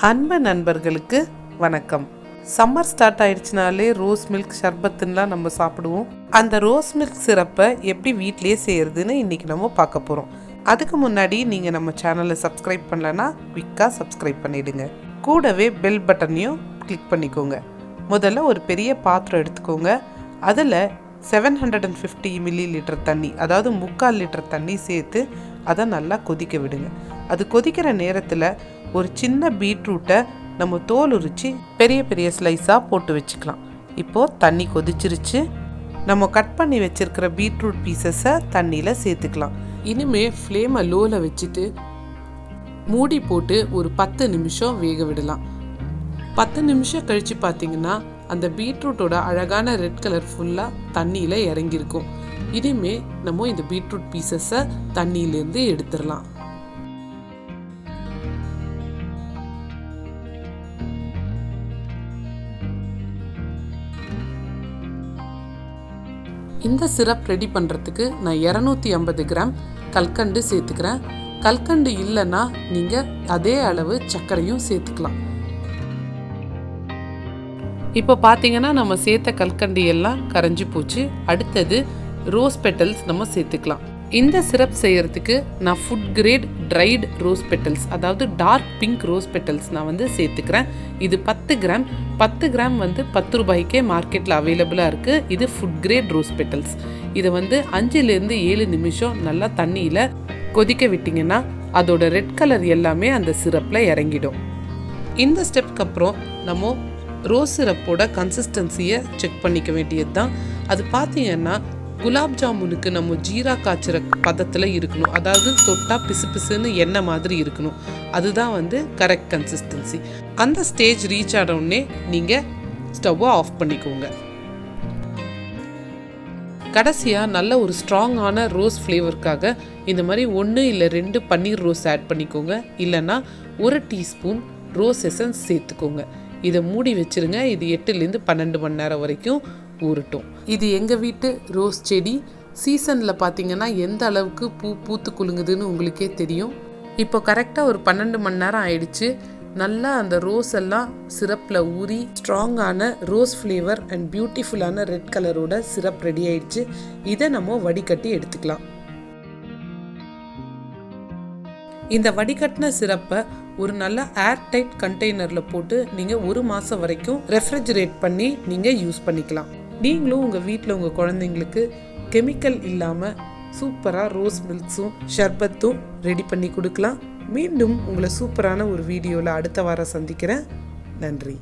அன்பு நண்பர்களுக்கு வணக்கம். சம்மர் ஸ்டார்ட் ஆயிடுச்சுனாலே ரோஸ் மில்க் ஷர்பத்துலாம் நம்ம சாப்பிடுவோம். அந்த ரோஸ் மில்க் சிரப்பை எப்படி வீட்டிலேயே செய்யறதுன்னு இன்னைக்கு நம்ம பார்க்க போகிறோம். அதுக்கு முன்னாடி நீங்கள் நம்ம சேனலை சப்ஸ்கிரைப் பண்ணலன்னா குயிக்காக சப்ஸ்கிரைப் பண்ணிவிடுங்க. கூடவே பெல் பட்டனையும் கிளிக் பண்ணிக்கோங்க. முதல்ல ஒரு பெரிய பாத்திரம் எடுத்துக்கோங்க. அதில் 750 மில்லிலிட்டர் தண்ணி, அதாவது 3/4 லிட்டர் தண்ணி சேர்த்து அதை நல்லா கொதிக்க விடுங்க. அது கொதிக்கிற நேரத்தில் ஒரு சின்ன பீட்ரூட்டை நம்ம தோல் உரித்து பெரிய பெரிய ஸ்லைஸாக போட்டு வச்சுக்கலாம். இப்போது தண்ணி கொதிச்சிருச்சு. நம்ம கட் பண்ணி வச்சுருக்கிற பீட்ரூட் பீசஸை தண்ணியில் சேர்த்துக்கலாம். இனிமேல் ஃப்ளேமை லோவில் வச்சுட்டு மூடி போட்டு ஒரு 10 நிமிஷம் வேக விடலாம். 10 நிமிஷம் கழித்து பார்த்திங்கன்னா அந்த பீட்ரூட்டோட அழகான ரெட் கலர் ஃபுல்லாக தண்ணியில் இறங்கியிருக்கும். இனிமே நம்ம இந்த பீட்ரூட் பீசஸை தண்ணியிலேருந்து எடுத்துடலாம். இந்த சிரப் ரெடி பண்ணுறதுக்கு நான் 250 கிராம் கல்கண்டு சேர்த்துக்கிறேன். கல்கண்டு இல்லைன்னா நீங்கள் அதே அளவு சர்க்கரையும் சேர்த்துக்கலாம். இப்போ பார்த்தீங்கன்னா நம்ம சேர்த்த கல்கண்டு எல்லாம் கரைஞ்சி போச்சு. அடுத்தது ரோஸ் பெட்டல்ஸ் நம்ம சேர்த்துக்கலாம். இந்த சிரப் செய்யறதுக்கு நான் food grade dried rose petals, அதாவது டார்க் பிங்க் ரோஸ் பெட்டல்ஸ் நான் சேர்த்துக்கிறேன். இது 10 கிராம். 10 கிராம் 10 ரூபாய்க்கே மார்க்கெட்டில் அவைலபிளாக இருக்குது. இது ஃபுட் கிரேட் ரோஸ் பெட்டல்ஸ். இதை 5லேருந்து 7 நிமிஷம் நல்லா தண்ணியில் கொதிக்க விட்டிங்கன்னா அதோட ரெட் கலர் எல்லாமே அந்த சிரப்பில் இறங்கிடும். இந்த ஸ்டெப்க்கு அப்புறம் நம்ம ரோஸ் சிரப்போட கன்சிஸ்டன்சியை செக் பண்ணிக்க வேண்டியது தான். அது பார்த்தீங்கன்னா குலாப் ஜாமுனுக்கு நம்ம ஜீரா காய்ச்சிற பதத்தில் இருக்கணும். அதாவது தொட்டா பிசு பிசுன்னு எண்ணெய் மாதிரி இருக்கணும். அதுதான் கரெக்ட் கன்சிஸ்டன்சி. அந்த ஸ்டேஜ் ரீச் ஆனவுடனே நீங்கள் ஸ்டவ்வை ஆஃப் பண்ணிக்கோங்க. கடைசியாக நல்ல ஒரு ஸ்ட்ராங்கான ரோஸ் ஃப்ளேவருக்காக இந்த மாதிரி 1 இல்லை 2 பன்னீர் ரோஸ் ஆட் பண்ணிக்கோங்க. இல்லைன்னா 1 டீஸ்பூன் ரோஸ் எசன்ஸ் சேர்த்துக்கோங்க. இதை மூடி வச்சுருங்க. இது 8லேருந்து 12 மணி நேரம் வரைக்கும் ஊறட்டும். இது எங்கள் வீட்டு ரோஸ் செடி. சீசனில் பார்த்தீங்கன்னா எந்த அளவுக்கு பூத்து குலுங்குதுன்னு உங்களுக்கே தெரியும். இப்போ கரெக்டாக ஒரு 12 மணி நேரம் ஆயிடுச்சு. நல்லா அந்த ரோஸ் எல்லாம் சிரப்பில் ஊறி ஸ்ட்ராங்கான ரோஸ் ஃப்ளேவர் அண்ட் பியூட்டிஃபுல்லான ரெட் கலரோட சிரப் ரெடி ஆயிடுச்சு. இதை நம்ம வடிகட்டி எடுத்துக்கலாம். இந்த வடிகட்டின சிரப்பை ஒரு நல்ல ஏர்டைட் கண்டெய்னரில் போட்டு நீங்கள் 1 மாதம் வரைக்கும் ரெஃப்ரிஜரேட் பண்ணி நீங்கள் யூஸ் பண்ணிக்கலாம். நீங்களும் உங்கள் வீட்டில் உங்கள் குழந்தைங்களுக்கு கெமிக்கல் இல்லாமல் சூப்பராக ரோஸ் மில்க்ஸும் ஷர்பத்தும் ரெடி பண்ணி கொடுக்கலாம். மீண்டும் உங்களை சூப்பரான ஒரு வீடியோவில் அடுத்த வாரம் சந்திக்கிறேன். நன்றி.